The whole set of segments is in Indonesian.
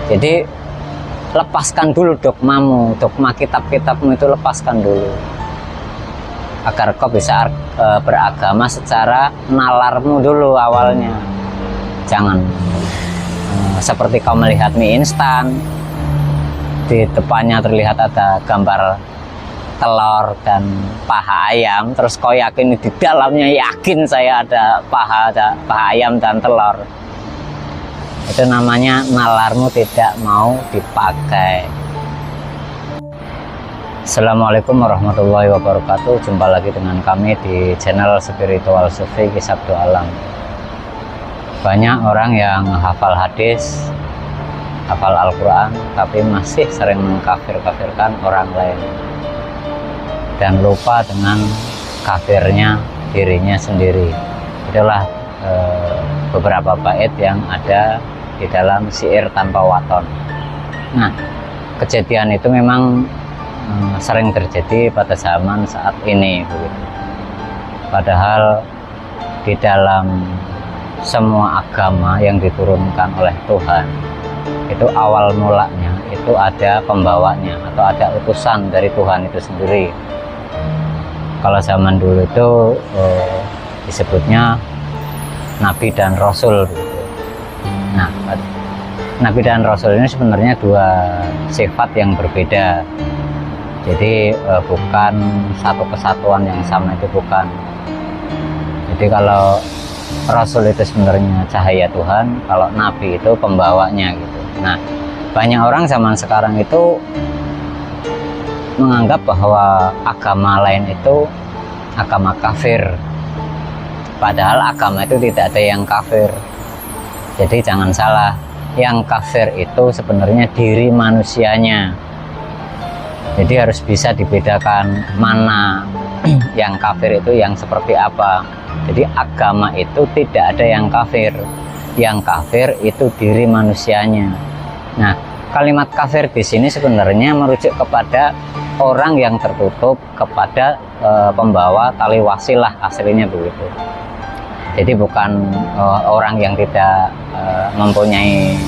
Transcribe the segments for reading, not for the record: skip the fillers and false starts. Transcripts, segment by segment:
Jadi lepaskan dulu dogmamu, dogma kitab-kitabmu itu lepaskan dulu, agar kau bisa beragama secara nalarmu dulu awalnya. Jangan seperti kau melihat mie instan, di depannya terlihat ada gambar telur dan paha ayam, terus kau yakin di dalamnya, yakin saya ada paha ayam dan telur. Itu namanya nalarmu tidak mau dipakai. Assalamualaikum warahmatullahi wabarakatuh. Jumpa lagi dengan kami di channel Spiritual Sufi Kisah Abdul Alam. Banyak orang yang hafal hadis, hafal Al-Quran, tapi masih sering mengkafir-kafirkan orang lain dan lupa dengan kafirnya dirinya sendiri. Itulah beberapa bait yang ada di dalam syair tanpa waton. Nah, kejadian itu memang sering terjadi pada zaman saat ini begitu. Padahal di dalam semua agama yang diturunkan oleh Tuhan, itu awal mulanya itu ada pembawanya atau ada utusan dari Tuhan itu sendiri. Kalau zaman dulu itu disebutnya Nabi dan Rasul begitu. Nah, Nabi dan Rasul ini sebenarnya dua sifat yang berbeda. Jadi bukan satu kesatuan yang sama, itu bukan. Jadi kalau Rasul itu sebenarnya cahaya Tuhan, kalau Nabi itu pembawanya gitu. Nah, banyak orang zaman sekarang itu menganggap bahwa agama lain itu agama kafir. Padahal agama itu tidak ada yang kafir. Jadi jangan salah, yang kafir itu sebenarnya diri manusianya. Jadi harus bisa dibedakan mana yang kafir itu yang seperti apa. Jadi agama itu tidak ada yang kafir. Yang kafir itu diri manusianya. Nah, kalimat kafir di sini sebenarnya merujuk kepada orang yang tertutup kepada pembawa tali wasilah, aslinya begitu. Jadi bukan orang yang tidak mempunyai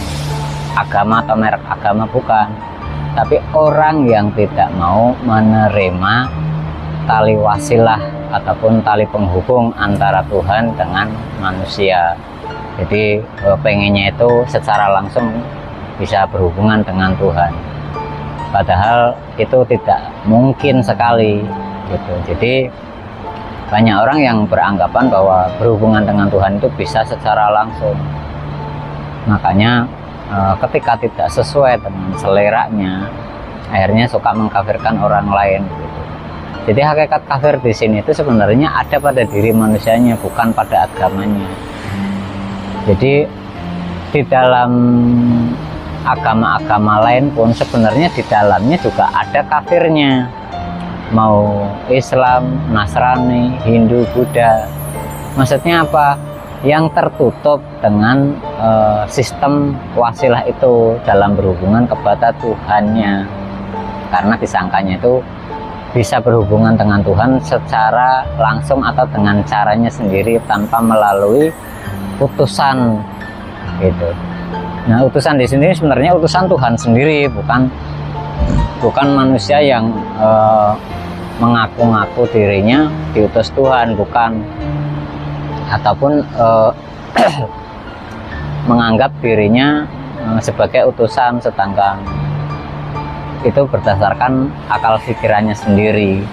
agama atau merek agama, bukan. Tapi orang yang tidak mau menerima tali wasilah ataupun tali penghubung antara Tuhan dengan manusia. Jadi pengennya itu secara langsung bisa berhubungan dengan Tuhan. Padahal itu tidak mungkin sekali gitu. Jadi banyak orang yang beranggapan bahwa berhubungan dengan Tuhan itu bisa secara langsung. Makanya ketika tidak sesuai dengan seleranya, akhirnya suka mengkafirkan orang lain gitu. Jadi hakikat kafir di sini itu sebenarnya ada pada diri manusianya, bukan pada agamanya. Jadi di dalam agama-agama lain pun sebenarnya di dalamnya juga ada kafirnya. Mau Islam, Nasrani, Hindu, Buddha. Maksudnya apa? Yang tertutup dengan sistem wasilah itu dalam berhubungan kepada Tuhannya. Karena disangkanya itu bisa berhubungan dengan Tuhan secara langsung atau dengan caranya sendiri tanpa melalui utusan gitu. Nah, utusan di sini sebenarnya utusan Tuhan sendiri, bukan manusia yang mengaku-ngaku dirinya diutus Tuhan, bukan, ataupun menganggap dirinya sebagai utusan, sedangkan itu berdasarkan akal pikirannya sendiri.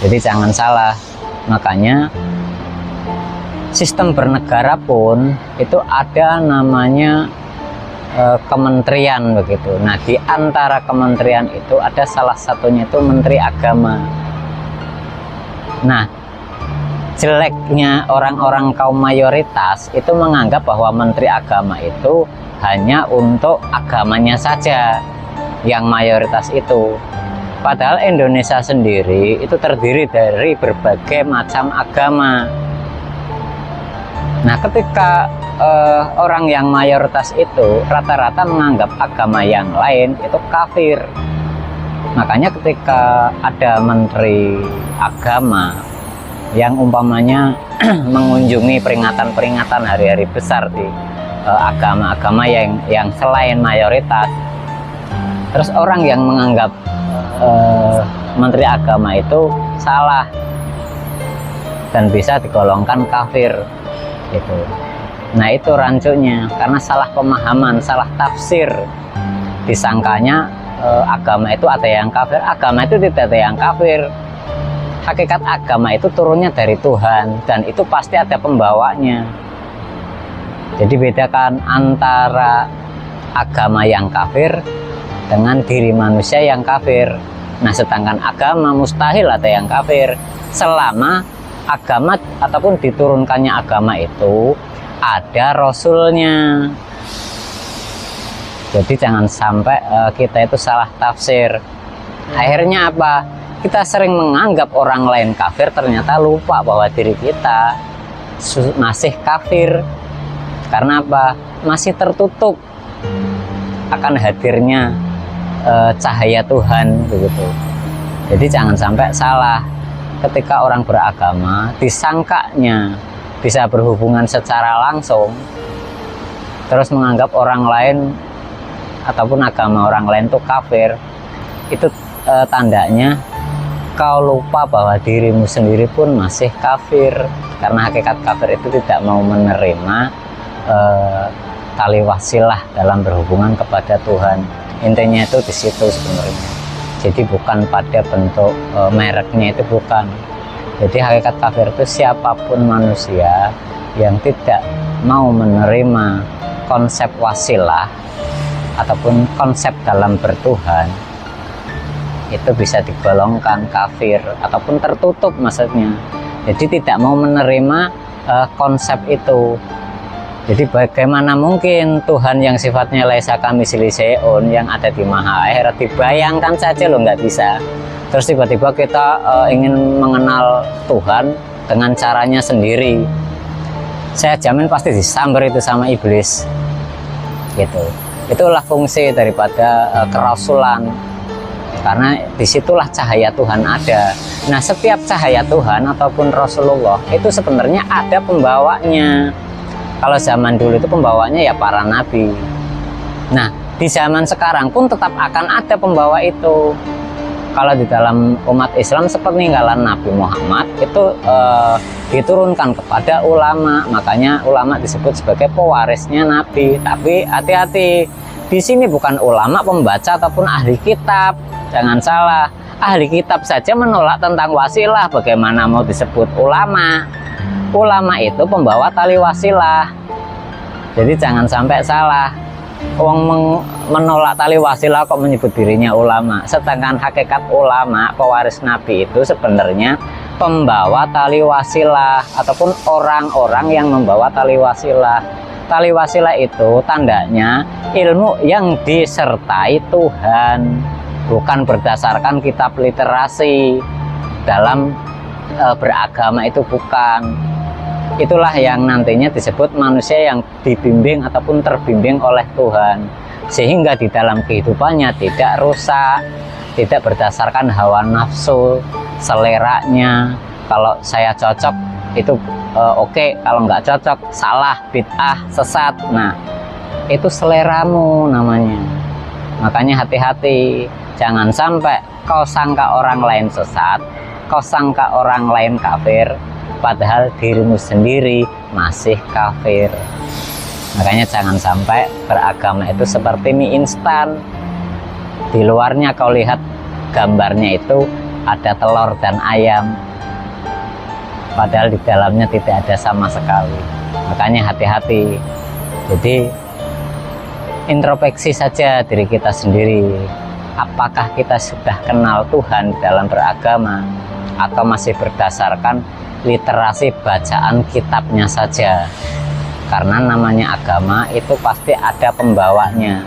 Jadi jangan salah. Makanya sistem bernegara pun itu ada namanya kementerian begitu. Nah, di antara kementerian itu ada salah satunya itu Menteri Agama. Nah, jeleknya orang-orang kaum mayoritas itu menganggap bahwa Menteri Agama itu hanya untuk agamanya saja, yang mayoritas itu. Padahal Indonesia sendiri itu terdiri dari berbagai macam agama. Nah, ketika orang yang mayoritas itu rata-rata menganggap agama yang lain itu kafir. Makanya ketika ada menteri agama yang umpamanya mengunjungi peringatan-peringatan hari-hari besar di agama-agama yang selain mayoritas. Terus orang yang menganggap menteri agama itu salah dan bisa digolongkan kafir gitu. Nah itu rancunya, karena salah pemahaman, salah tafsir. Disangkanya agama itu ada yang kafir. Agama itu tidak ada yang kafir. Hakikat agama itu turunnya dari Tuhan, dan itu pasti ada pembawanya. Jadi bedakan antara agama yang kafir dengan diri manusia yang kafir. Nah sedangkan agama mustahil ada yang kafir selama agama ataupun diturunkannya agama itu ada rasulnya. Jadi jangan sampai kita itu salah tafsir. Akhirnya apa? Kita sering menganggap orang lain kafir, ternyata lupa bahwa diri kita masih kafir. Karena apa? Masih tertutup akan hadirnya cahaya Tuhan begitu. Jadi jangan sampai salah ketika orang beragama disangkanya bisa berhubungan secara langsung, terus menganggap orang lain ataupun agama orang lain itu kafir. Itu tandanya kau lupa bahwa dirimu sendiri pun masih kafir, karena hakikat kafir itu tidak mau menerima tali wasilah dalam berhubungan kepada Tuhan. Intinya itu di situ sebenarnya. Jadi bukan pada bentuk mereknya, itu bukan. Jadi hakikat kafir itu siapapun manusia yang tidak mau menerima konsep wasilah ataupun konsep dalam bertuhan, itu bisa digolongkan kafir ataupun tertutup maksudnya. Jadi tidak mau menerima konsep itu. Jadi bagaimana mungkin Tuhan yang sifatnya laisa kamitslihi syai'un, yang ada di maha akhirat, dibayangkan saja loh nggak bisa. Terus tiba-tiba kita ingin mengenal Tuhan dengan caranya sendiri, saya jamin pasti disambar itu sama iblis gitu. Itulah fungsi daripada kerasulan, karena disitulah cahaya Tuhan ada. Nah setiap cahaya Tuhan ataupun Rasulullah itu sebenarnya ada pembawanya. Kalau zaman dulu itu pembawanya ya para nabi. Nah di zaman sekarang pun tetap akan ada pembawa itu. Kalau di dalam umat Islam sepeninggalan Nabi Muhammad itu diturunkan kepada ulama, makanya ulama disebut sebagai pewarisnya Nabi. Tapi hati-hati, di sini bukan ulama pembaca ataupun ahli kitab, jangan salah. Ahli kitab saja menolak tentang wasilah, bagaimana mau disebut ulama? Ulama itu pembawa tali wasilah. Jadi jangan sampai salah. Wong menolak tali wasilah kok menyebut dirinya ulama, sedangkan hakikat ulama pewaris Nabi itu sebenarnya pembawa tali wasilah ataupun orang-orang yang membawa tali wasilah. Tali wasilah itu tandanya ilmu yang disertai Tuhan, bukan berdasarkan kitab literasi dalam beragama, itu bukan. Itulah yang nantinya disebut manusia yang dibimbing ataupun terbimbing oleh Tuhan, sehingga di dalam kehidupannya tidak rusak, tidak berdasarkan hawa nafsu, seleranya. Kalau saya cocok itu oke, kalau nggak cocok salah, bid'ah, sesat. Nah itu seleramu namanya. Makanya hati-hati, jangan sampai kau sangka orang lain sesat, kau sangka orang lain kafir, padahal dirimu sendiri masih kafir. Makanya jangan sampai beragama itu seperti mie instan. Di luarnya kau lihat gambarnya itu ada telur dan ayam, padahal di dalamnya tidak ada sama sekali. Makanya hati-hati. Jadi introspeksi saja diri kita sendiri. Apakah kita sudah kenal Tuhan dalam beragama, atau masih berdasarkan literasi bacaan kitabnya saja? Karena namanya agama itu pasti ada pembawanya,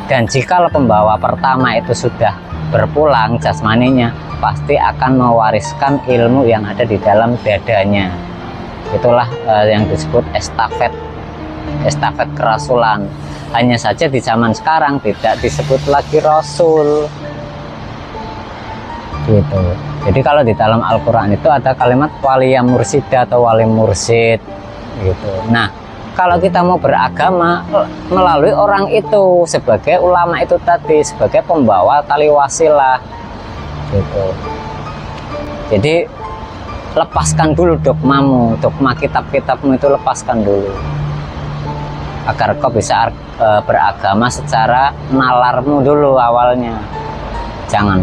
dan jika pembawa pertama itu sudah berpulang jasmaninya, pasti akan mewariskan ilmu yang ada di dalam dadanya. Itulah yang disebut estafet kerasulan. Hanya saja di zaman sekarang tidak disebut lagi rasul gitu. Jadi kalau di dalam Al-Quran itu ada kalimat waliyah mursyida atau wali mursyid gitu. Nah Kalau kita mau beragama melalui orang itu, sebagai ulama itu tadi, sebagai pembawa tali wasilah gitu. Jadi lepaskan dulu dogmamu, dogma kitab-kitabmu itu lepaskan dulu, agar kau bisa beragama secara nalarmu dulu awalnya. Jangan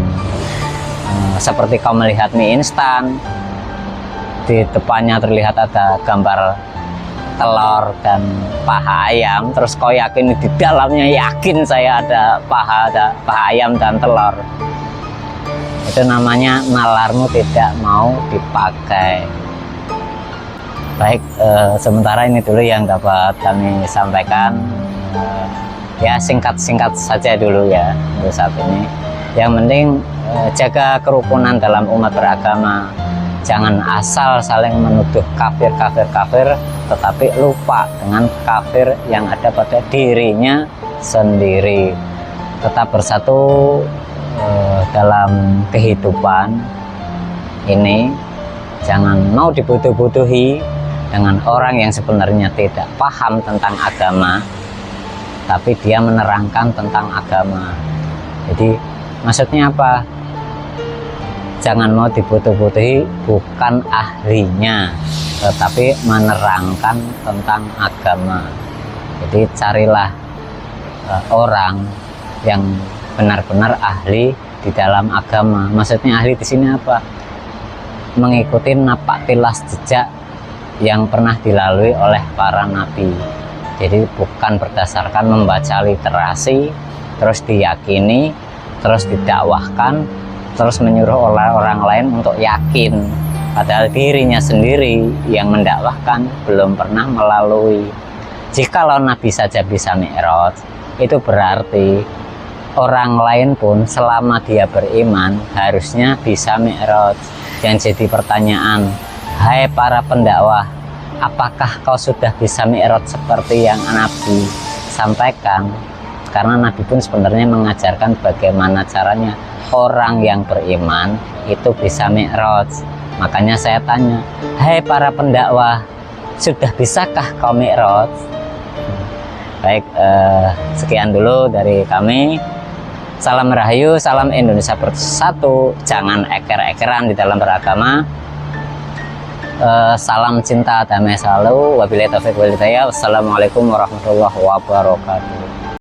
seperti kau melihat mie instan, di depannya terlihat ada gambar telur dan paha ayam, terus kau yakin di dalamnya, yakin saya ada paha ayam dan telur. Itu namanya nalarmu tidak mau dipakai. Baik, sementara ini dulu yang dapat kami sampaikan. Ya singkat-singkat saja dulu ya untuk saat ini. Yang penting jaga kerukunan dalam umat beragama. Jangan asal saling menuduh kafir, tetapi lupa dengan kafir yang ada pada dirinya sendiri. Tetap bersatu dalam kehidupan ini. Jangan mau dibodoh-bodohi dengan orang yang sebenarnya tidak paham tentang agama, tapi dia menerangkan tentang agama. Jadi maksudnya apa? Jangan mau dibodoh-bodohi, bukan ahlinya, tetapi menerangkan tentang agama. Jadi carilah orang yang benar-benar ahli di dalam agama. Maksudnya ahli di sini apa? Mengikuti napak tilas jejak yang pernah dilalui oleh para nabi. Jadi bukan berdasarkan membaca literasi, terus diyakini, terus didakwahkan, terus menyuruh orang lain untuk yakin, padahal dirinya sendiri yang mendakwahkan belum pernah melalui. Jikalau Nabi saja bisa Mi'raj, itu berarti orang lain pun selama dia beriman harusnya bisa Mi'raj. Yang jadi pertanyaan, hai para pendakwah, apakah kau sudah bisa Mi'raj seperti yang Nabi sampaikan? Karena Nabi pun sebenarnya mengajarkan bagaimana caranya orang yang beriman itu bisa Mi'raj. Makanya saya tanya, hai para pendakwah, sudah bisakah kau Mi'raj? Baik, sekian dulu dari kami. Salam Rahayu, salam Indonesia Bersatu. Jangan eker-ekeran di dalam beragama. Salam cinta damai selalu. Wabillahi taufiq wal hidayah. Wassalamualaikum warahmatullahi wabarakatuh.